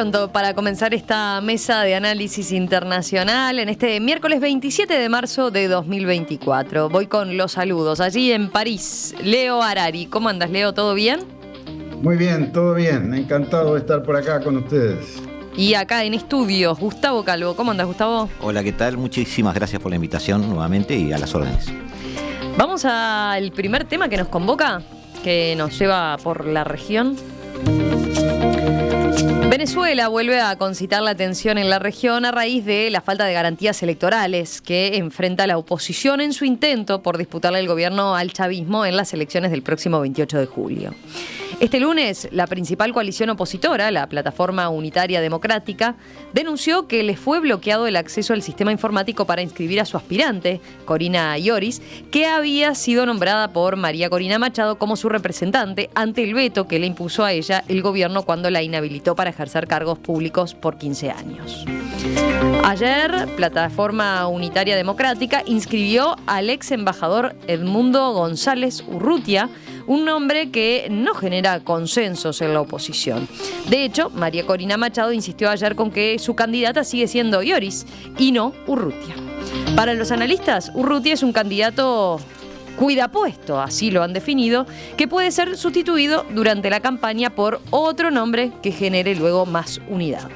pronto para comenzar esta mesa de análisis internacional en este miércoles 27 de marzo de 2024. Voy con los saludos. Allí en París, Leo Harari. ¿Cómo andas, Leo? ¿Todo bien? Muy bien, todo bien. Encantado de estar por acá con ustedes. Y acá en estudios, Gustavo Calvo. ¿Cómo andas, Gustavo? Hola, ¿qué tal? Muchísimas gracias por la invitación nuevamente y a las órdenes. Vamos al primer tema que nos convoca, que nos lleva por la región. Venezuela vuelve a concitar la atención en la región a raíz de la falta de garantías electorales que enfrenta la oposición en su intento por disputarle el gobierno al chavismo en las elecciones del próximo 28 de julio. Este lunes, la principal coalición opositora, la Plataforma Unitaria Democrática, denunció que le fue bloqueado el acceso al sistema informático para inscribir a su aspirante, Corina Lloris, que había sido nombrada por María Corina Machado como su representante ante el veto que le impuso a ella el gobierno cuando la inhabilitó para ejercer cargos públicos por 15 años. Ayer, Plataforma Unitaria Democrática inscribió al ex embajador Edmundo González Urrutia, un nombre que no genera consensos en la oposición. De hecho, María Corina Machado insistió ayer con que su candidata sigue siendo Lloris y no Urrutia. Para los analistas, Urrutia es un candidato cuidapuesto, así lo han definido, que puede ser sustituido durante la campaña por otro nombre que genere luego más unidad.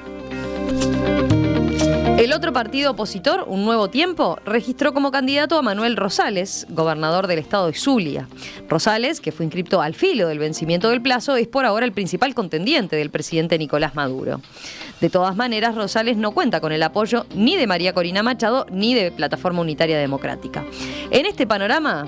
El otro partido opositor, Un Nuevo Tiempo, registró como candidato a Manuel Rosales, gobernador del estado de Zulia. Rosales, que fue inscripto al filo del vencimiento del plazo, es por ahora el principal contendiente del presidente Nicolás Maduro. De todas maneras, Rosales no cuenta con el apoyo ni de María Corina Machado ni de Plataforma Unitaria Democrática. En este panorama,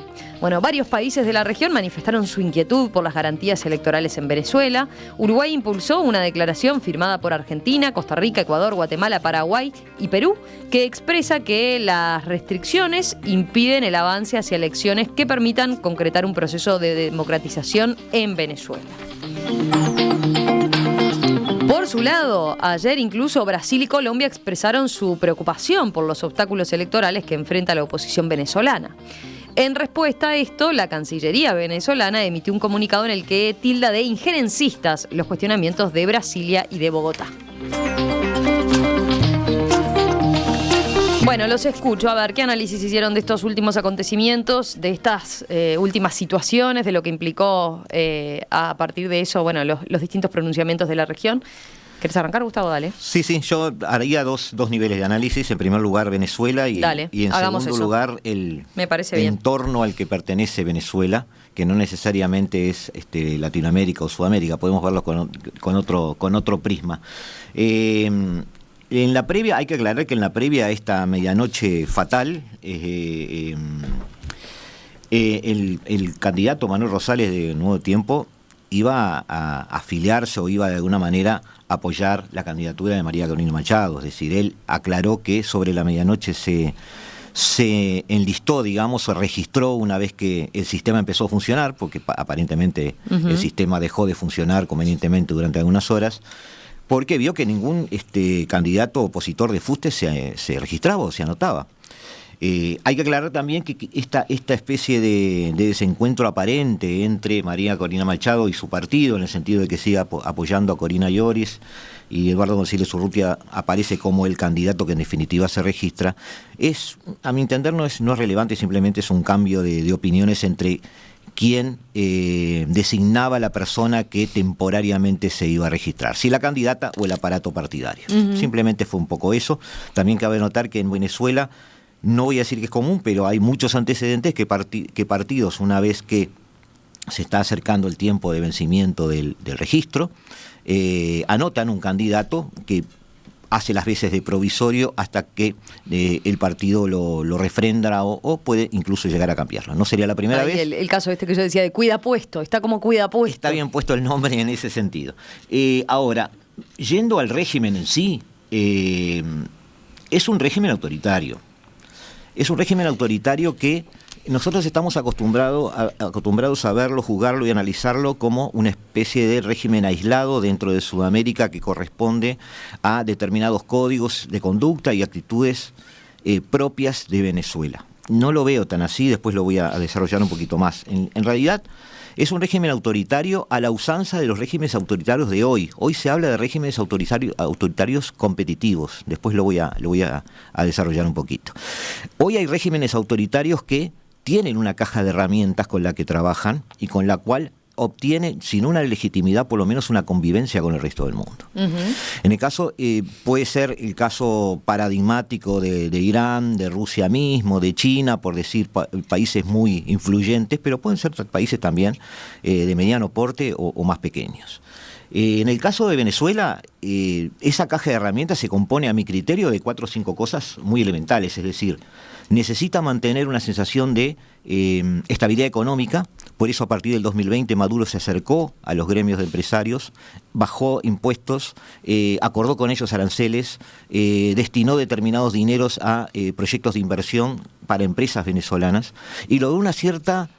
varios países de la región manifestaron su inquietud por las garantías electorales en Venezuela. Uruguay impulsó una declaración firmada por Argentina, Costa Rica, Ecuador, Guatemala, Paraguay y Perú, que expresa que las restricciones impiden el avance hacia elecciones que permitan concretar un proceso de democratización en Venezuela. Por su lado, ayer incluso Brasil y Colombia expresaron su preocupación por los obstáculos electorales que enfrenta la oposición venezolana. En respuesta a esto, la Cancillería venezolana emitió un comunicado en el que tilda de injerencistas los cuestionamientos de Brasilia y de Bogotá. Bueno, los escucho. A ver, ¿qué análisis hicieron de estos últimos acontecimientos, de estas últimas situaciones, de lo que implicó a partir de eso, los distintos pronunciamientos de la región? ¿Querés arrancar, Gustavo? Dale. Sí, yo haría dos niveles de análisis. En primer lugar, Venezuela y en segundo lugar, el entorno al que pertenece Venezuela, que no necesariamente es Latinoamérica o Sudamérica. Podemos verlo con otro prisma. En la previa, hay que aclarar que en la previa a esta medianoche fatal, el candidato Manuel Rosales de Nuevo Tiempo iba a afiliarse o iba de alguna manera a apoyar la candidatura de María Corina Machado. Es decir, él aclaró que sobre la medianoche se enlistó, se registró una vez que el sistema empezó a funcionar, porque aparentemente el sistema dejó de funcionar convenientemente durante algunas horas, porque vio que ningún candidato opositor de fuste se registraba o se anotaba. Hay que aclarar también que esta especie de desencuentro aparente entre María Corina Machado y su partido, en el sentido de que siga apoyando a Corina Lloris y Eduardo González Urrutia aparece como el candidato que en definitiva se registra, a mi entender no es relevante, simplemente es un cambio de opiniones entre quién designaba la persona que temporariamente se iba a registrar, si la candidata o el aparato partidario. Simplemente fue un poco eso. También cabe notar que en Venezuela, no voy a decir que es común, pero hay muchos antecedentes que partidos, una vez que se está acercando el tiempo de vencimiento del registro, anotan un candidato que hace las veces de provisorio hasta que el partido lo refrenda o puede incluso llegar a cambiarlo. No sería la primera vez. El caso que yo decía de cuida puesto, está como cuida puesto. Está bien puesto el nombre en ese sentido. Ahora, yendo al régimen en sí, es un régimen autoritario. Es un régimen autoritario que nosotros estamos acostumbrados a verlo, juzgarlo y analizarlo como una especie de régimen aislado dentro de Sudamérica que corresponde a determinados códigos de conducta y actitudes propias de Venezuela. no lo veo tan así, después lo voy a desarrollar un poquito más. En realidad es un régimen autoritario a la usanza de los regímenes autoritarios de hoy. Hoy se habla de regímenes autoritarios competitivos, después lo voy a desarrollar un poquito. Hoy hay regímenes autoritarios que tienen una caja de herramientas con la que trabajan y con la cual obtiene, sin una legitimidad, por lo menos una convivencia con el resto del mundo. En el caso, puede ser el caso paradigmático de Irán, de Rusia mismo, de China, por decir países muy influyentes, pero pueden ser países también de mediano porte o más pequeños. En el caso de Venezuela, esa caja de herramientas se compone, a mi criterio, de 4 o 5 cosas muy elementales, es decir, necesita mantener una sensación de estabilidad económica. Por eso, a partir del 2020, Maduro se acercó a los gremios de empresarios, bajó impuestos, acordó con ellos aranceles, destinó determinados dineros a proyectos de inversión para empresas venezolanas y logró una cierta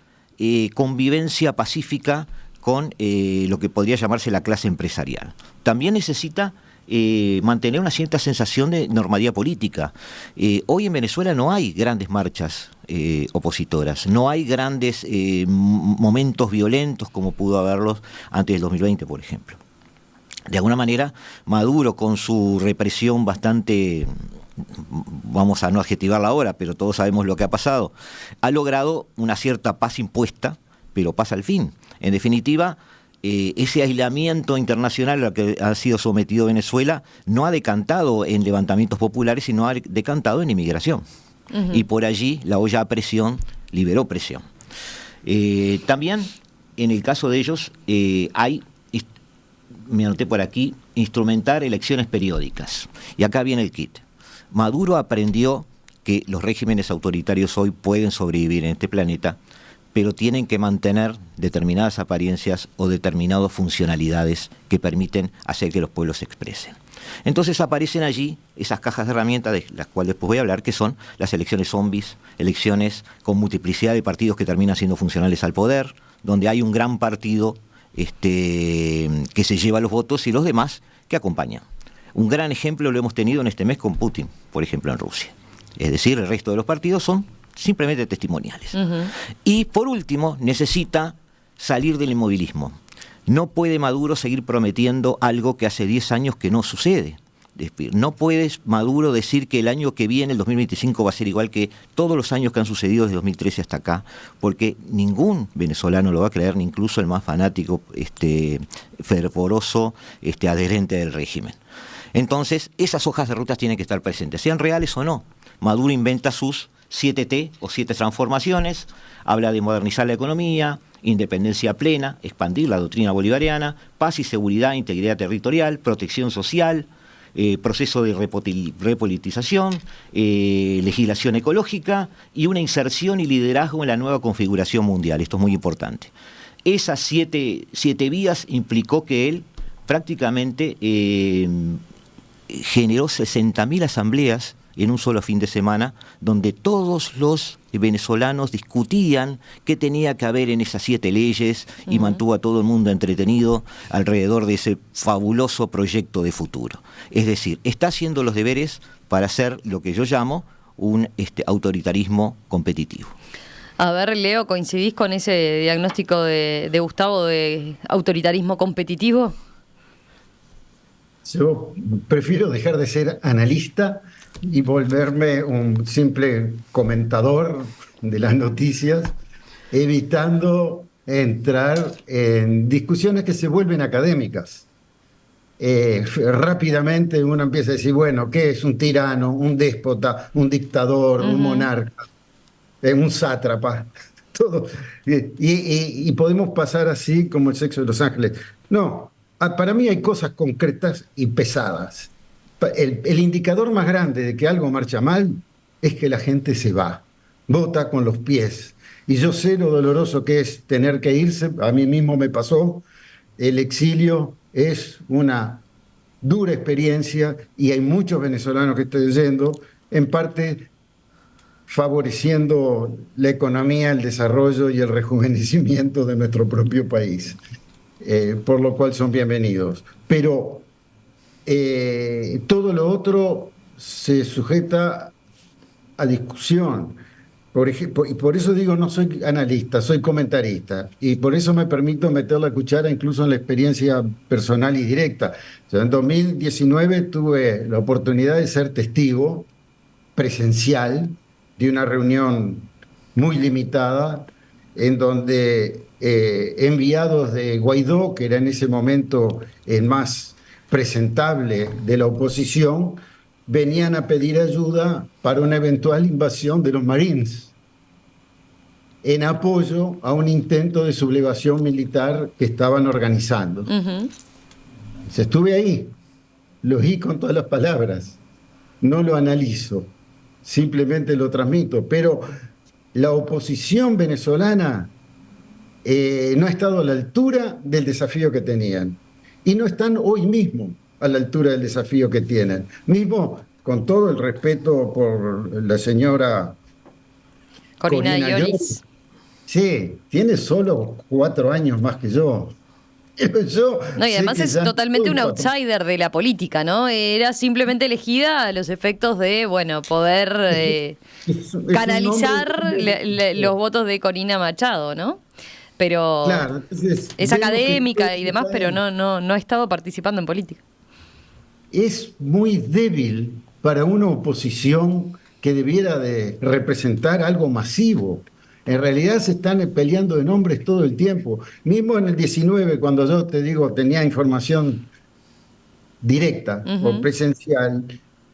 convivencia pacífica con lo que podría llamarse la clase empresarial. También necesita mantener una cierta sensación de normalidad política. Hoy en Venezuela no hay grandes marchas opositoras, no hay grandes momentos violentos como pudo haberlos antes del 2020, por ejemplo. De alguna manera, Maduro, con su represión bastante, vamos a no adjetivarla ahora, pero todos sabemos lo que ha pasado, ha logrado una cierta paz impuesta, pero paz al fin. En definitiva, ese aislamiento internacional al que ha sido sometido Venezuela no ha decantado en levantamientos populares, sino ha decantado en inmigración. Y por allí la olla a presión liberó presión. También, en el caso de ellos, hay, me anoté por aquí, instrumentar elecciones periódicas. Y acá viene el kit. Maduro aprendió que los regímenes autoritarios hoy pueden sobrevivir en este planeta, pero tienen que mantener determinadas apariencias o determinadas funcionalidades que permiten hacer que los pueblos se expresen. Entonces aparecen allí esas cajas de herramientas, de las cuales después voy a hablar, que son las elecciones zombies, elecciones con multiplicidad de partidos que terminan siendo funcionales al poder, donde hay un gran partido que se lleva los votos y los demás que acompañan. Un gran ejemplo lo hemos tenido en este mes con Putin, por ejemplo, en Rusia. Es decir, el resto de los partidos son simplemente testimoniales. Y por último, necesita salir del inmovilismo. No puede Maduro seguir prometiendo algo que hace 10 años que no sucede. No puede Maduro decir que el año que viene, el 2025, va a ser igual que todos los años que han sucedido desde 2013 hasta acá, porque ningún venezolano lo va a creer, ni incluso el más fanático, fervoroso, adherente del régimen. Entonces, esas hojas de ruta tienen que estar presentes, sean reales o no. Maduro inventa sus 7T o 7 transformaciones, habla de modernizar la economía, independencia plena, expandir la doctrina bolivariana, paz y seguridad, integridad territorial, protección social, proceso de repolitización, legislación ecológica y una inserción y liderazgo en la nueva configuración mundial. Esto es muy importante. Esas siete vías implicó que él prácticamente generó 60.000 asambleas en un solo fin de semana, donde todos los venezolanos discutían qué tenía que haber en esas 7 leyes y mantuvo a todo el mundo entretenido alrededor de ese fabuloso proyecto de futuro. Es decir, está haciendo los deberes para hacer lo que yo llamo un autoritarismo competitivo. A ver, Leo, ¿coincidís con ese diagnóstico de Gustavo de autoritarismo competitivo? Yo prefiero dejar de ser analista y volverme un simple comentador de las noticias, evitando entrar en discusiones que se vuelven académicas. Rápidamente uno empieza a decir, bueno, ¿qué es un tirano, un déspota, un dictador, un monarca, un sátrapa? Todo. Y podemos pasar así como el sexo de los ángeles. No, para mí hay cosas concretas y pesadas. El indicador más grande de que algo marcha mal es que la gente se va, vota con los pies. Y yo sé lo doloroso que es tener que irse, a mí mismo me pasó. El exilio es una dura experiencia y hay muchos venezolanos que están yendo, en parte favoreciendo la economía, el desarrollo y el rejuvenecimiento de nuestro propio país, por lo cual son bienvenidos. Pero todo lo otro se sujeta a discusión. Por ejemplo, y por eso digo, no soy analista, soy comentarista. Y por eso me permito meter la cuchara incluso en la experiencia personal y directa. O sea, en 2019 tuve la oportunidad de ser testigo presencial de una reunión muy limitada en donde enviados de Guaidó, que era en ese momento el más presentable de la oposición, venían a pedir ayuda para una eventual invasión de los Marines en apoyo a un intento de sublevación militar que estaban organizando. Ujú. Estuve ahí, lo oí con todas las palabras, no lo analizo, simplemente lo transmito, pero la oposición venezolana no ha estado a la altura del desafío que tenían y no están hoy mismo a la altura del desafío que tienen. Mismo con todo el respeto por la señora Corina Corina Yolis. Yolis. Sí, tiene solo 4 años más que yo. Pero yo No, y sé además que es ya no totalmente soy un patrón. outsider de la política, ¿no? Era simplemente elegida a los efectos de, bueno, poder Es un nombre canalizar los votos de Corina Machado, ¿no? Pero claro, entonces es vemos que académica y demás, pero no ha estado participando en política. es muy débil para una oposición que debiera de representar algo masivo. En realidad se están peleando de nombres todo el tiempo. Mismo en el 19, cuando yo te digo tenía información directa o Ujú. presencial,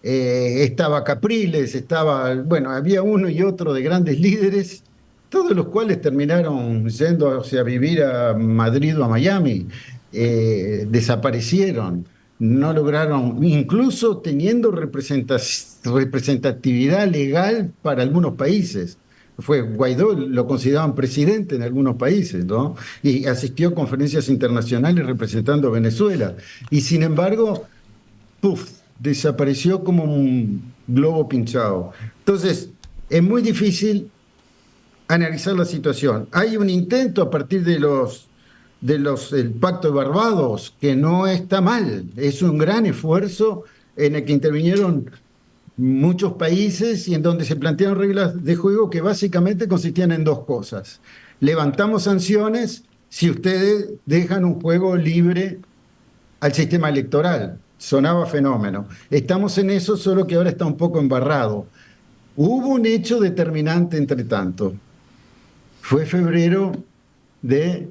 estaba Capriles, estaba, bueno, había uno y otro de grandes líderes, todos los cuales terminaron yendo a vivir a Madrid o a Miami, desaparecieron, no lograron, incluso teniendo representatividad legal para algunos países. Fue Guaidó, lo consideraban presidente en algunos países, ¿no? Y asistió a conferencias internacionales representando a Venezuela. Y sin embargo, ¡puf!, desapareció como un globo pinchado. Entonces, es muy difícil analizar la situación. Hay un intento a partir el Pacto de Barbados, que no está mal, es un gran esfuerzo en el que intervinieron muchos países y en donde se plantearon reglas de juego que básicamente consistían en dos cosas. Levantamos sanciones si ustedes dejan un juego libre al sistema electoral. Sonaba fenómeno. Estamos en eso, solo que ahora está un poco embarrado. Hubo un hecho determinante entre tanto. Fue febrero de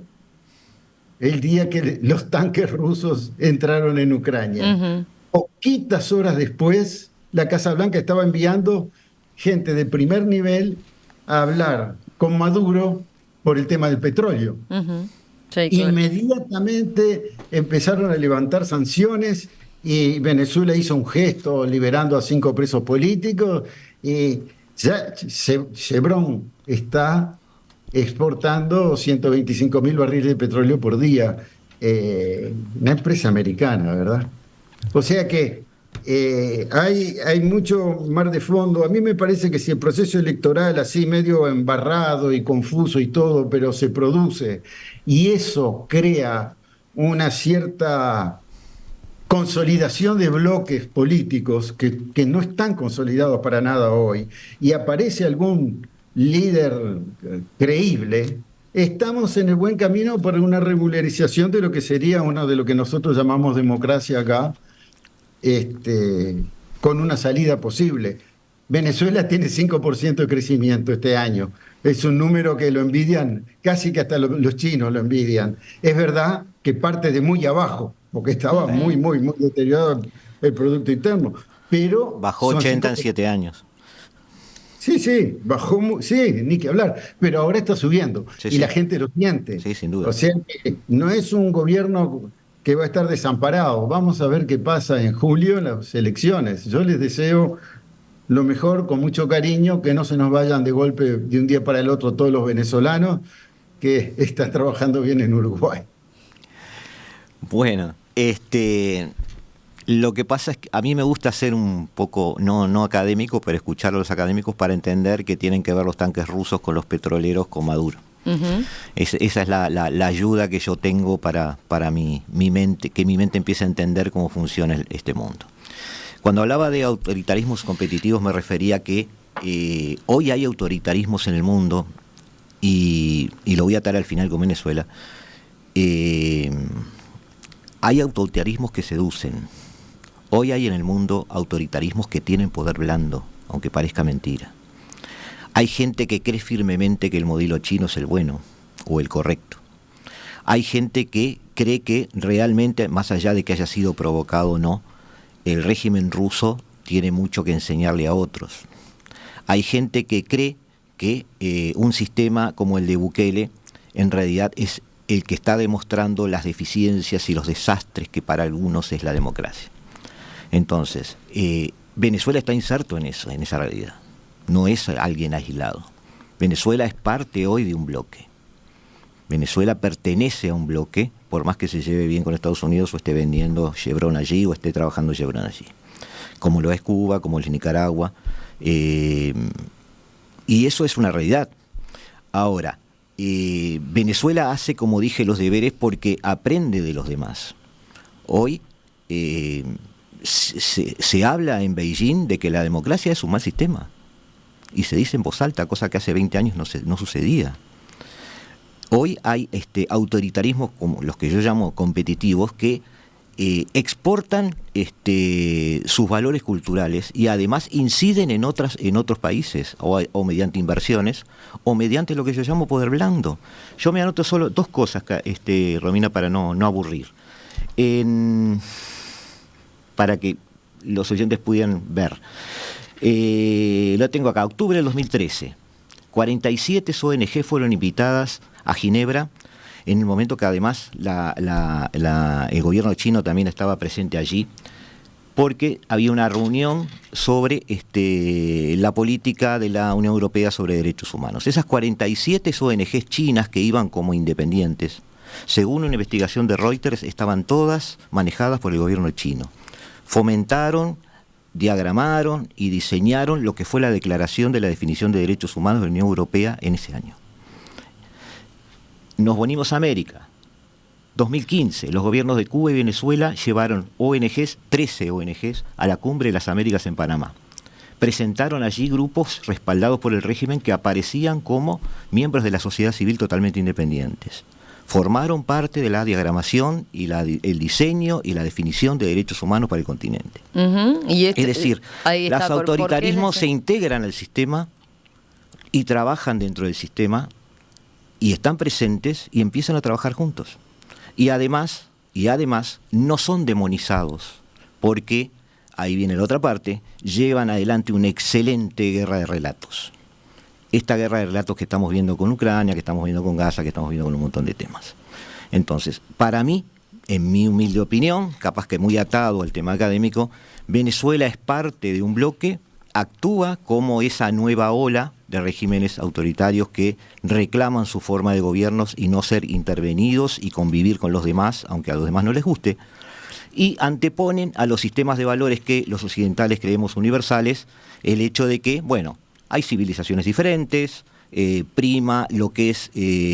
el día que los tanques rusos entraron en Ucrania. Ujú. Poquitas horas después, la Casa Blanca estaba enviando gente de primer nivel a hablar con Maduro por el tema del petróleo. Ujú. Sí, claro. Inmediatamente empezaron a levantar sanciones y Venezuela hizo un gesto liberando a 5 presos políticos y ya Chevron está exportando 125.000 barriles de petróleo por día, una empresa americana, ¿verdad? O sea que hay mucho mar de fondo. A mí me parece que si el proceso electoral así medio embarrado y confuso y todo, pero se produce y eso crea una cierta consolidación de bloques políticos que no están consolidados para nada hoy, y aparece algún líder creíble, estamos en el buen camino para una regularización de lo que sería uno de lo que nosotros llamamos democracia acá, con una salida posible. Venezuela tiene 5% de crecimiento este año. Es un número que lo envidian, casi que hasta los chinos lo envidian. Es verdad que parte de muy abajo, porque estaba muy, Ujú. muy, muy deteriorado el Producto Interno, pero Bajó son 80 en 5%. 7 años. Sí, sí, bajó, sí, ni que hablar, pero ahora está subiendo Sí, y la sí, gente lo siente. sí, sin O duda. sea que no es un gobierno que va a estar desamparado. Vamos a ver qué pasa en julio en las elecciones. Yo les deseo lo mejor, con mucho cariño, que no se nos vayan de golpe de un día para el otro todos los venezolanos que están trabajando bien en Uruguay. Bueno, lo que pasa es que a mí me gusta ser un poco, no académico, pero escuchar a los académicos para entender que tienen que ver los tanques rusos con los petroleros con Maduro. Ujú. Esa es la ayuda que yo tengo para mi mente, que mi mente empiece a entender cómo funciona este mundo. Cuando hablaba de autoritarismos competitivos me refería a que hoy hay autoritarismos en el mundo, y lo voy a atar al final con Venezuela. Hay autoritarismos que seducen. Hoy hay en el mundo autoritarismos que tienen poder blando, aunque parezca mentira. Hay gente que cree firmemente que el modelo chino es el bueno o el correcto. Hay gente que cree que realmente, más allá de que haya sido provocado o no, el régimen ruso tiene mucho que enseñarle a otros. Hay gente que cree que un sistema como el de Bukele en realidad es el que está demostrando las deficiencias y los desastres que para algunos es la democracia. Entonces, Venezuela está inserto en eso, en esa realidad. No es alguien aislado. Venezuela es parte hoy de un bloque. Venezuela pertenece a un bloque, por más que se lleve bien con Estados Unidos o esté vendiendo Chevron allí o esté trabajando Chevron allí. Como lo es Cuba, como lo es Nicaragua. Y eso es una realidad. Ahora, Venezuela hace, como dije, los deberes porque aprende de los demás. Hoy se habla en Beijing de que la democracia es un mal sistema. Y se dice en voz alta, cosa que hace 20 años no sucedía. Hoy hay autoritarismos, como los que yo llamo competitivos, que exportan sus valores culturales y además inciden en otros países, o mediante inversiones, o mediante lo que yo llamo poder blando. Yo me anoto solo dos cosas, Romina, para no aburrir. Para que los oyentes pudieran ver. Lo tengo acá, octubre del 2013. 47 ONG fueron invitadas a Ginebra, en el momento que además el gobierno chino también estaba presente allí, porque había una reunión sobre la política de la Unión Europea sobre derechos humanos. Esas 47 ONGs chinas que iban como independientes, según una investigación de Reuters, estaban todas manejadas por el gobierno chino. Fomentaron, diagramaron y diseñaron lo que fue la Declaración de la Definición de Derechos Humanos de la Unión Europea en ese año. Nos venimos a América. 2015, los gobiernos de Cuba y Venezuela llevaron 13 ONGs, a la Cumbre de las Américas en Panamá. Presentaron allí grupos respaldados por el régimen que aparecían como miembros de la sociedad civil totalmente independientes. Formaron parte de la diagramación y el diseño y la definición de derechos humanos para el continente. Es decir, los autoritarismos se integran al sistema y trabajan dentro del sistema y están presentes y empiezan a trabajar juntos. Y además no son demonizados porque, ahí viene la otra parte, llevan adelante una excelente guerra de relatos. Esta guerra de relatos que estamos viendo con Ucrania, que estamos viendo con Gaza, que estamos viendo con un montón de temas. Entonces, para mí, en mi humilde opinión, capaz que muy atado al tema académico, Venezuela es parte de un bloque, actúa como esa nueva ola de regímenes autoritarios que reclaman su forma de gobiernos y no ser intervenidos y convivir con los demás, aunque a los demás no les guste, y anteponen a los sistemas de valores que los occidentales creemos universales el hecho de que, bueno, hay civilizaciones diferentes, prima lo que es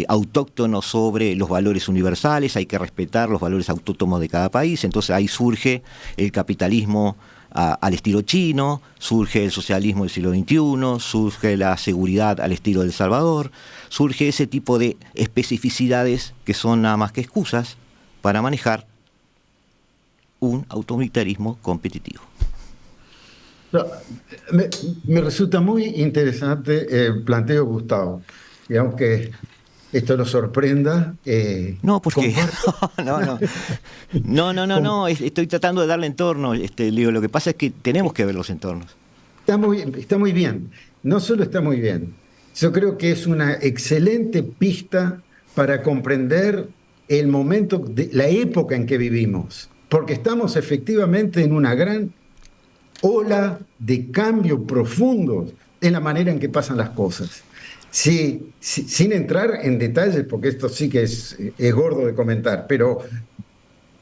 autóctono sobre los valores universales, hay que respetar los valores autóctonos de cada país, entonces ahí surge el capitalismo al estilo chino, surge el socialismo del siglo XXI, surge la seguridad al estilo del Salvador, surge ese tipo de especificidades que son nada más que excusas para manejar un autoritarismo competitivo. No, me resulta muy interesante el planteo, Gustavo, y aunque esto lo sorprenda. No, porque no, estoy tratando de darle entorno. Digo, lo que pasa es que tenemos que ver los entornos. Está muy bien. No solo está muy bien, yo creo que es una excelente pista para comprender el momento, la época en que vivimos, porque estamos efectivamente en una gran ola de cambio profundo en la manera en que pasan las cosas. Sí, sin entrar en detalles, porque esto sí que es gordo de comentar, pero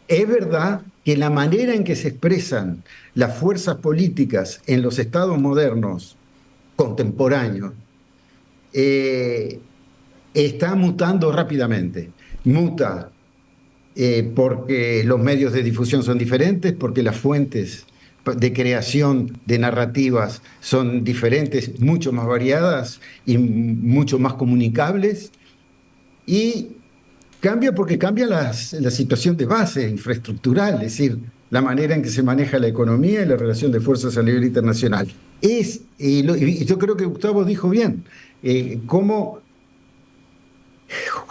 es verdad que la manera en que se expresan las fuerzas políticas en los estados modernos, contemporáneos, está mutando rápidamente. Muta porque los medios de difusión son diferentes, porque las fuentes de creación de narrativas son diferentes, mucho más variadas y mucho más comunicables. Y cambia porque cambia la situación de base infraestructural, es decir, la manera en que se maneja la economía y la relación de fuerzas a nivel internacional. Y yo creo que Gustavo dijo bien, cómo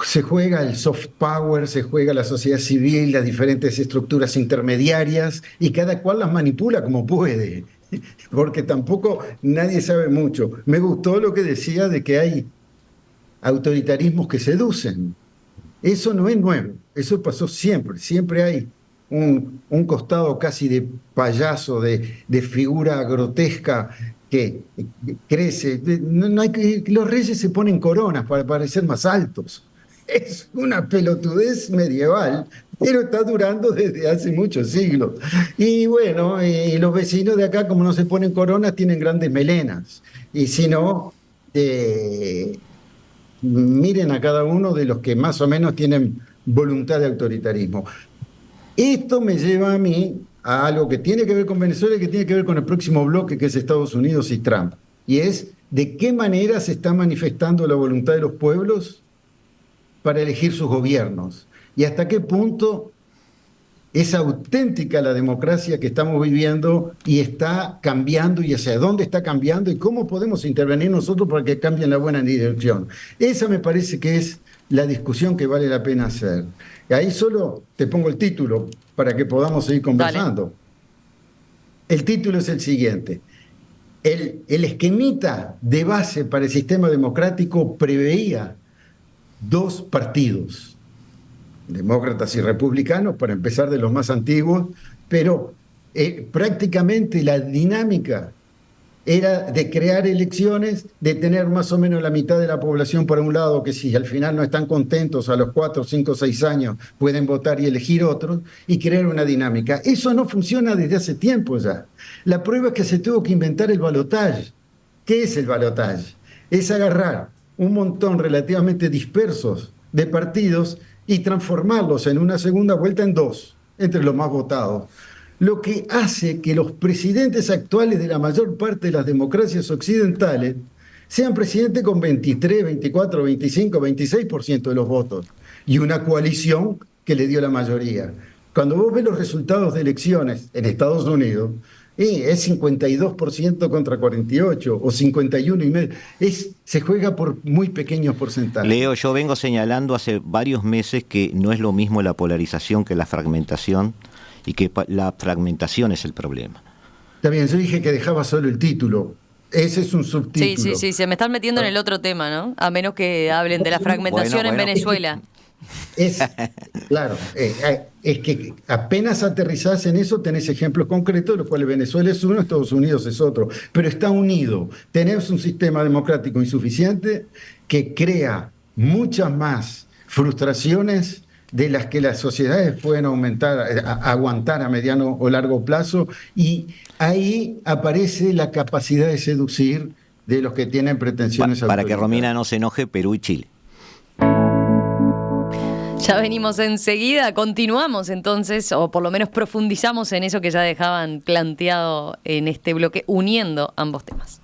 se juega el soft power, se juega la sociedad civil, las diferentes estructuras intermediarias, y cada cual las manipula como puede, porque tampoco nadie sabe mucho. Me gustó lo que decía de que hay autoritarismos que seducen. Eso no es nuevo, eso pasó siempre. Siempre hay un costado casi de payaso, de figura grotesca que crece. Los reyes se ponen coronas para parecer más altos. Es una pelotudez medieval, pero está durando desde hace muchos siglos. Y bueno, los vecinos de acá, como no se ponen coronas, tienen grandes melenas. Y si no, miren a cada uno de los que más o menos tienen voluntad de autoritarismo. Esto me lleva a mí a algo que tiene que ver con Venezuela y que tiene que ver con el próximo bloque, que es Estados Unidos y Trump. Y es de qué manera se está manifestando la voluntad de los pueblos para elegir sus gobiernos. Y hasta qué punto es auténtica la democracia que estamos viviendo y está cambiando, y hacia dónde está cambiando y cómo podemos intervenir nosotros para que cambie en la buena dirección. Esa me parece que es la discusión que vale la pena hacer. Y ahí solo te pongo el título para que podamos seguir conversando. Dale. El título es el siguiente. El esquemita de base para el sistema democrático preveía dos partidos, demócratas y republicanos, para empezar de los más antiguos, pero prácticamente la dinámica era de crear elecciones, de tener más o menos la mitad de la población por un lado, que si al final no están contentos, a los 4, 5, 6 años pueden votar y elegir otros, y crear una dinámica. Eso no funciona desde hace tiempo ya. La prueba es que se tuvo que inventar el balotaje. ¿Qué es el balotaje? Es agarrar un montón relativamente dispersos de partidos y transformarlos en una segunda vuelta en dos, entre los más votados. Lo que hace que los presidentes actuales de la mayor parte de las democracias occidentales sean presidentes con 23, 24, 25, 26% de los votos y una coalición que le dio la mayoría. Cuando vos ves los resultados de elecciones en Estados Unidos, es 52% contra 48 o 51,5%. Se juega por muy pequeños porcentajes. Leo, yo vengo señalando hace varios meses que no es lo mismo la polarización que la fragmentación, y que la fragmentación es el problema. Está bien, yo dije que dejaba solo el título. Ese es un subtítulo. Sí, se me están metiendo en el otro tema, ¿no? A menos que hablen de la fragmentación en Venezuela. Claro, es que apenas aterrizás en eso, tenés ejemplos concretos, de los cuales Venezuela es uno, Estados Unidos es otro, pero está unido. Tenemos un sistema democrático insuficiente que crea muchas más frustraciones de las que las sociedades pueden aguantar a mediano o largo plazo, y ahí aparece la capacidad de seducir de los que tienen pretensiones para que Romina no se enoje, Perú y Chile. Ya venimos enseguida, continuamos entonces, o por lo menos profundizamos en eso que ya dejaban planteado en este bloque, uniendo ambos temas.